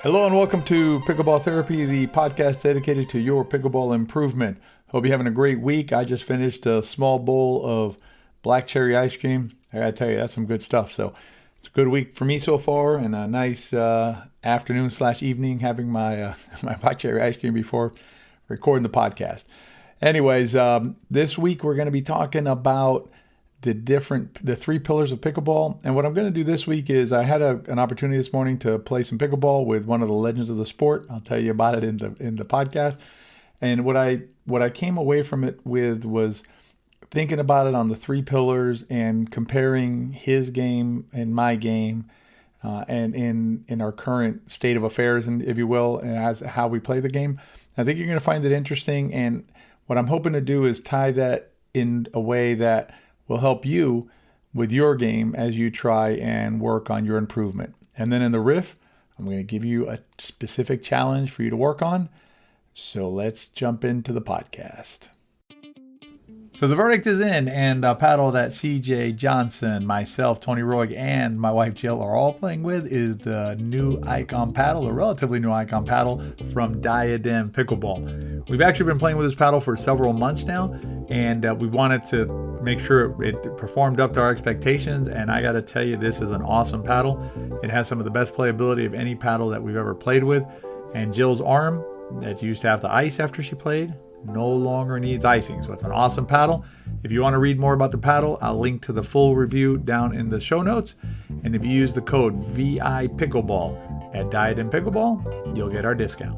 Hello and welcome to Pickleball Therapy, the podcast dedicated to your pickleball improvement. Hope you're having a great week. I just finished a small bowl of black cherry ice cream. I gotta tell you, that's some good stuff. So it's a good week for me so far, and a nice afternoon/evening having my my black cherry ice cream before recording the podcast. Anyways, this week we're going to be talking about the three pillars of pickleball. And what I'm going to do this week is I had an opportunity this morning to play some pickleball with one of the legends of the sport. I'll tell you about it in the podcast. And what I came away from it with was thinking about it on the three pillars and comparing his game and my game, and in our current state of affairs, and if you will, as how we play the game. I think you're going to find it interesting. And what I'm hoping to do is tie that in a way that will help you with your game as you try and work on your improvement. And then in the riff, I'm going to give you a specific challenge for you to work on. So let's jump into the podcast. So the verdict is in, and the paddle that CJ Johnson, myself, Tony Roig, and my wife Jill are all playing with is the new Icon paddle, a relatively new Icon paddle from Diadem Pickleball. We've actually been playing with this paddle for several months now, and we wanted to make sure it performed up to our expectations, and I got to tell you, this is an awesome paddle. It has some of the best playability of any paddle that we've ever played with, and Jill's arm that used to have the ice after she played no longer needs icing. So it's an awesome paddle. If you want to read more about the paddle, I'll link to the full review down in the show notes. And if you use the code VIPickleball at Diadem Pickleball, you'll get our discount.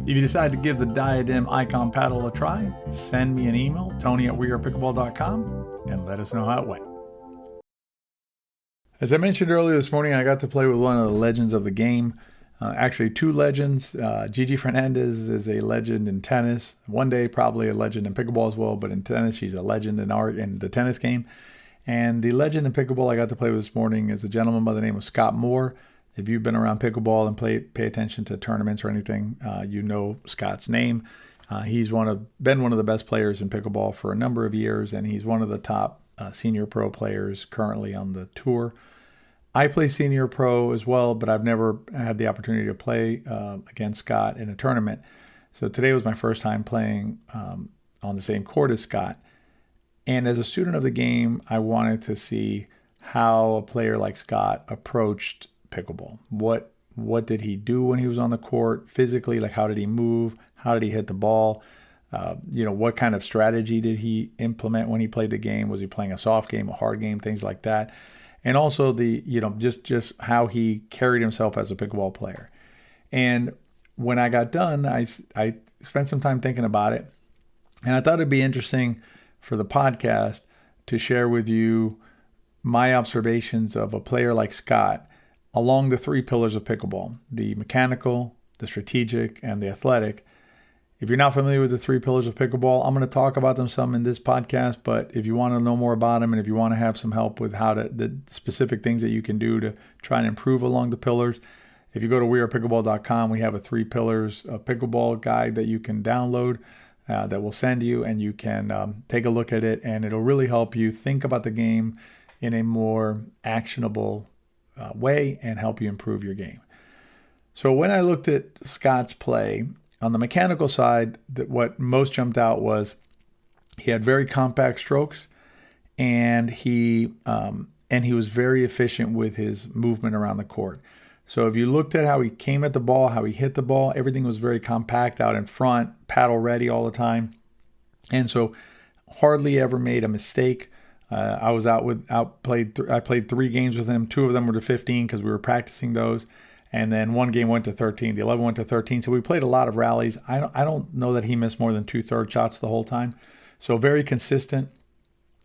If you decide to give the Diadem Icon paddle a try, send me an email, tony@WeArePickleball.com, and let us know how it went. As I mentioned earlier this morning, I got to play with one of the legends of the game. Actually, two legends. Gigi Fernandez is a legend in tennis. One day, probably a legend in pickleball as well. But in tennis, she's a legend in the tennis game. And the legend in pickleball I got to play with this morning is a gentleman by the name of Scott Moore. If you've been around pickleball and pay attention to tournaments or anything, you know Scott's name. He's been one of the best players in pickleball for a number of years, and he's one of the top senior pro players currently on the tour. I play senior pro as well, but I've never had the opportunity to play against Scott in a tournament. So today was my first time playing on the same court as Scott. And as a student of the game, I wanted to see how a player like Scott approached pickleball. What did he do when he was on the court physically? Like, how did he move? How did he hit the ball? What kind of strategy did he implement when he played the game? Was he playing a soft game, a hard game, things like that? And also just how he carried himself as a pickleball player. And when I got done, I spent some time thinking about it. And I thought it'd be interesting for the podcast to share with you my observations of a player like Scott along the three pillars of pickleball: the mechanical, the strategic, and the athletic. If you're not familiar with the three pillars of pickleball, I'm going to talk about them some in this podcast, but if you want to know more about them and if you want to have some help with the specific things that you can do to try and improve along the pillars, if you go to WeArePickleball.com, we have a three pillars of pickleball guide that you can download that we'll send you, and you can take a look at it, and it'll really help you think about the game in a more actionable way and help you improve your game. So when I looked at Scott's play, on the mechanical side, what most jumped out was he had very compact strokes, and he was very efficient with his movement around the court. So if you looked at how he came at the ball, how he hit the ball, everything was very compact out in front, paddle ready all the time, and so hardly ever made a mistake. I played 3 games with him. 2 of them were to 15 because we were practicing those. And then 1 game went to 13. The 11 went to 13. So we played a lot of rallies. I don't know that he missed more than 2/3 shots the whole time. So very consistent,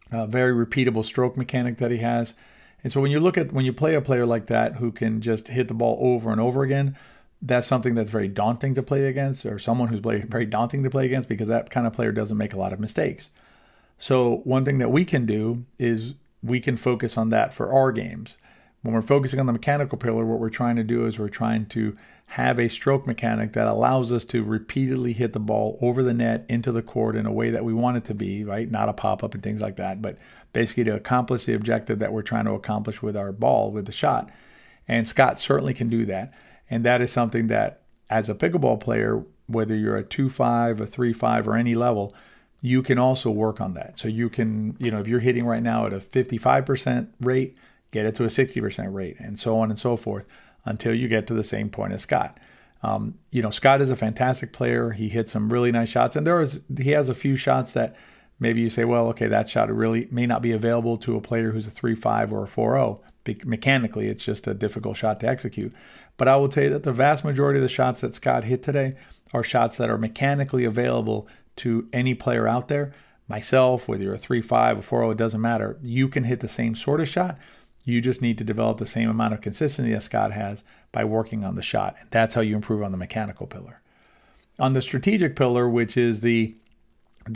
very repeatable stroke mechanic that he has. And so when you play a player like that who can just hit the ball over and over again, that's something that's very daunting to play against, or someone who's very daunting to play against, because that kind of player doesn't make a lot of mistakes. So one thing that we can do is we can focus on that for our games. When we're focusing on the mechanical pillar, what we're trying to do is we're trying to have a stroke mechanic that allows us to repeatedly hit the ball over the net into the court in a way that we want it to be, right? Not a pop-up and things like that, but basically to accomplish the objective that we're trying to accomplish with our ball, with the shot. And Scott certainly can do that. And that is something that as a pickleball player, whether you're a 2.5, a 3.5, or any level, you can also work on that. So you can, if you're hitting right now at a 55% rate, get it to a 60% rate, and so on and so forth until you get to the same point as Scott. Scott is a fantastic player. He hits some really nice shots, and he has a few shots that maybe you say, well, okay, that shot really may not be available to a player who's a 3.5 or a 4.0. Mechanically, it's just a difficult shot to execute. But I will tell you that the vast majority of the shots that Scott hit today are shots that are mechanically available to any player out there. Myself, whether you're a 3.5 or 4.0, it doesn't matter. You can hit the same sort of shot. You just need to develop the same amount of consistency as Scott has by working on the shot. And that's how you improve on the mechanical pillar. On the strategic pillar, which is the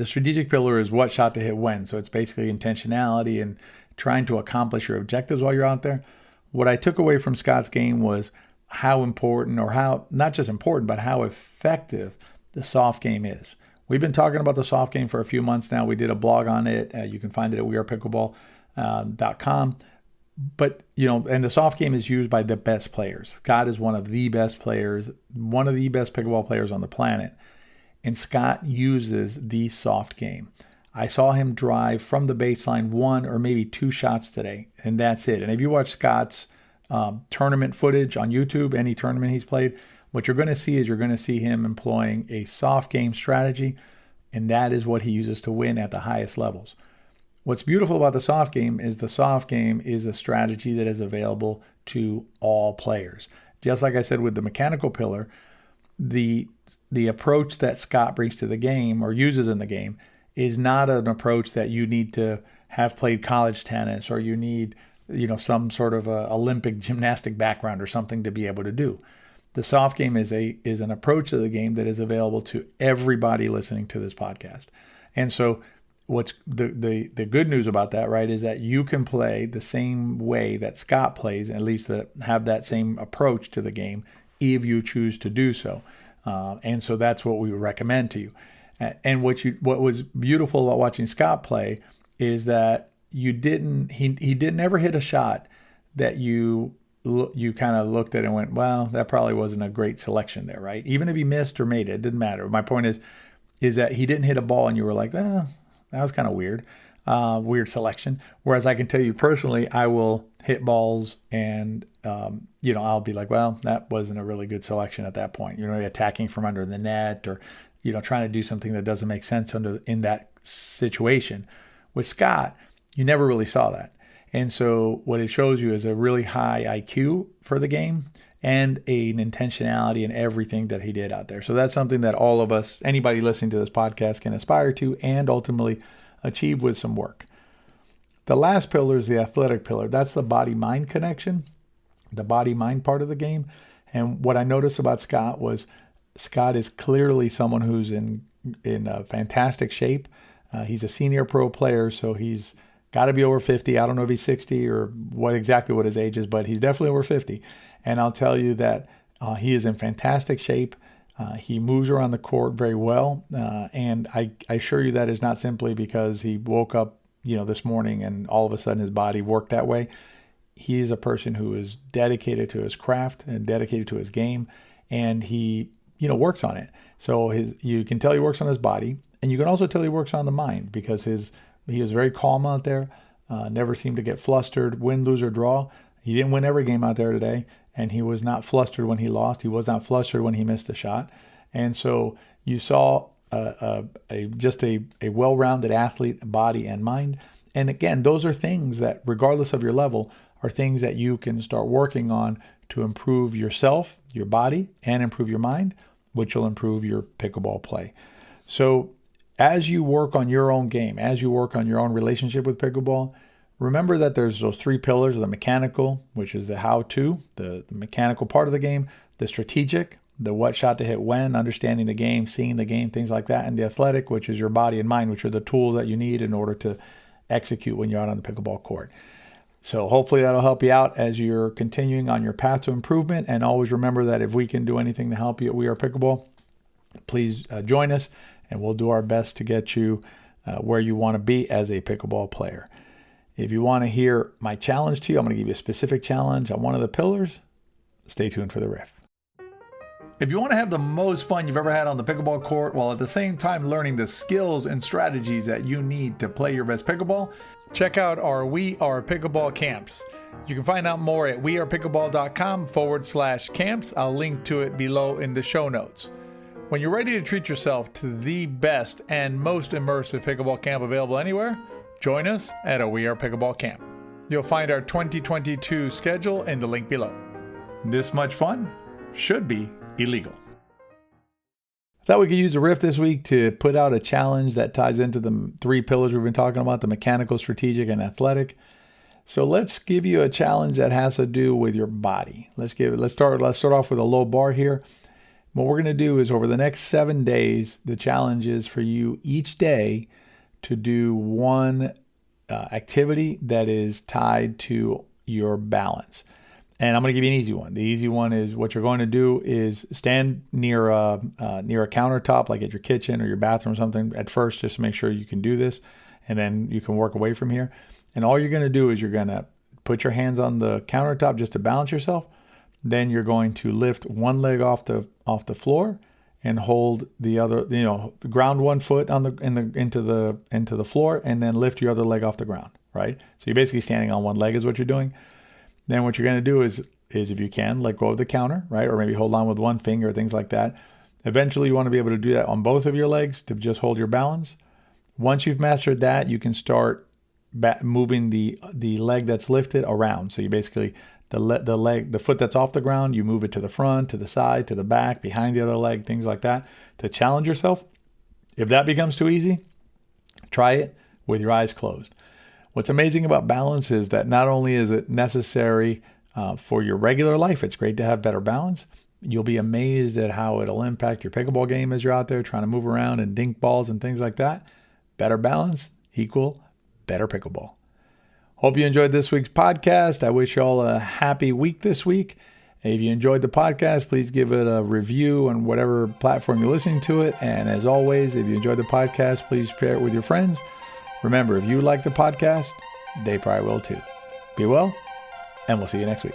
strategic pillar is what shot to hit when. So it's basically intentionality and trying to accomplish your objectives while you're out there. What I took away from Scott's game was how important, or how, not just important, but how effective the soft game is. We've been talking about the soft game for a few months now. We did a blog on it. You can find it at WeArePickleball.com. But, and the soft game is used by the best players. Scott is one of the best players, one of the best pickleball players on the planet. And Scott uses the soft game. I saw him drive from the baseline 1 or maybe 2 shots today, and that's it. And if you watch Scott's tournament footage on YouTube, any tournament he's played, what you're going to see is him employing a soft game strategy, and that is what he uses to win at the highest levels. What's beautiful about the soft game is a strategy that is available to all players. Just like I said with the mechanical pillar, the approach that Scott brings to the game or uses in the game is not an approach that you need to have played college tennis, or you need, some sort of a Olympic gymnastic background or something to be able to do. The soft game is an approach to the game that is available to everybody listening to this podcast. And so what's the good news about that, right, is that you can play the same way that Scott plays, at least have that same approach to the game if you choose to do so. And so that's what we would recommend to you. And what was beautiful about watching Scott play is that he didn't ever hit a shot that you kind of looked at and went, well, that probably wasn't a great selection there, right? Even if he missed or made it didn't matter. My point is that he didn't hit a ball and you were like, that was kind of weird selection. Whereas I can tell you personally, I will hit balls and, I'll be like, well, that wasn't a really good selection at that point. Attacking from under the net, or, trying to do something that doesn't make sense in that situation. With Scott, you never really saw that. And so what it shows you is a really high IQ for the game and an intentionality in everything that he did out there. So that's something that all of us, anybody listening to this podcast, can aspire to and ultimately achieve with some work. The last pillar is the athletic pillar. That's the body-mind connection, the body-mind part of the game. And what I noticed about Scott was Scott is clearly someone who's in fantastic shape. He's a senior pro player, so he's got to be over 50. I don't know if he's 60 or what his age is, but he's definitely over 50. And I'll tell you that he is in fantastic shape. He moves around the court very well. And I assure you that is not simply because he woke up, this morning and all of a sudden his body worked that way. He is a person who is dedicated to his craft and dedicated to his game, and he, works on it. So you can tell he works on his body, and you can also tell he works on the mind, because he is very calm out there, never seemed to get flustered, win, lose, or draw. He didn't win every game out there today, and he was not flustered when he lost. He was not flustered when he missed a shot. And so you saw just a well-rounded athlete, body and mind. And again, those are things that, regardless of your level, are things that you can start working on to improve yourself, your body, and improve your mind, which will improve your pickleball play. So as you work on your own game, as you work on your own relationship with pickleball, remember that there's those 3 pillars: the mechanical, which is the how-to, the mechanical part of the game; the strategic, the what shot to hit when, understanding the game, seeing the game, things like that; and the athletic, which is your body and mind, which are the tools that you need in order to execute when you're out on the pickleball court. So hopefully that'll help you out as you're continuing on your path to improvement. And always remember that if we can do anything to help you at We Are Pickleball, please join us, and we'll do our best to get you where you want to be as a pickleball player. If you want to hear my challenge to you, I'm going to give you a specific challenge on one of the pillars. Stay tuned for the riff. If you want to have the most fun you've ever had on the pickleball court while at the same time learning the skills and strategies that you need to play your best pickleball, check out our We Are Pickleball camps. You can find out more at wearepickleball.com/camps. I'll link to it below in the show notes. When you're ready to treat yourself to the best and most immersive pickleball camp available anywhere, join us at a We Are Pickleball camp. You'll find our 2022 schedule in the link below. This much fun should be illegal. I thought we could use a riff this week to put out a challenge that ties into the three pillars we've been talking about, the mechanical, strategic, and athletic. So let's give you a challenge that has to do with your body. Let's start off with a low bar here. What we're going to do is over the next 7 days, the challenge is for you each day to do one activity that is tied to your balance. And I'm going to give you an easy one. The easy one is what you're going to do is stand near a countertop, like at your kitchen or your bathroom or something at first, just to make sure you can do this. And then you can work away from here. And all you're going to do is you're going to put your hands on the countertop just to balance yourself. Then you're going to lift one leg off the floor and hold the other, ground one foot into the floor, and then lift your other leg off the ground, right? So you're basically standing on one leg is what you're doing. Then what you're going to do is if you can, let go of the counter, right? Or maybe hold on with one finger, things like that. Eventually, you want to be able to do that on both of your legs to just hold your balance. Once you've mastered that, you can start moving the leg that's lifted around. So you basically, the foot that's off the ground, you move it to the front, to the side, to the back, behind the other leg, things like that, to challenge yourself. If that becomes too easy, try it with your eyes closed. What's amazing about balance is that not only is it necessary for your regular life, it's great to have better balance. You'll be amazed at how it'll impact your pickleball game as you're out there trying to move around and dink balls and things like that. Better balance equal better pickleball. Hope you enjoyed this week's podcast. I wish you all a happy week this week. If you enjoyed the podcast, please give it a review on whatever platform you're listening to it. And as always, if you enjoyed the podcast, please share it with your friends. Remember, if you like the podcast, they probably will too. Be well, and we'll see you next week.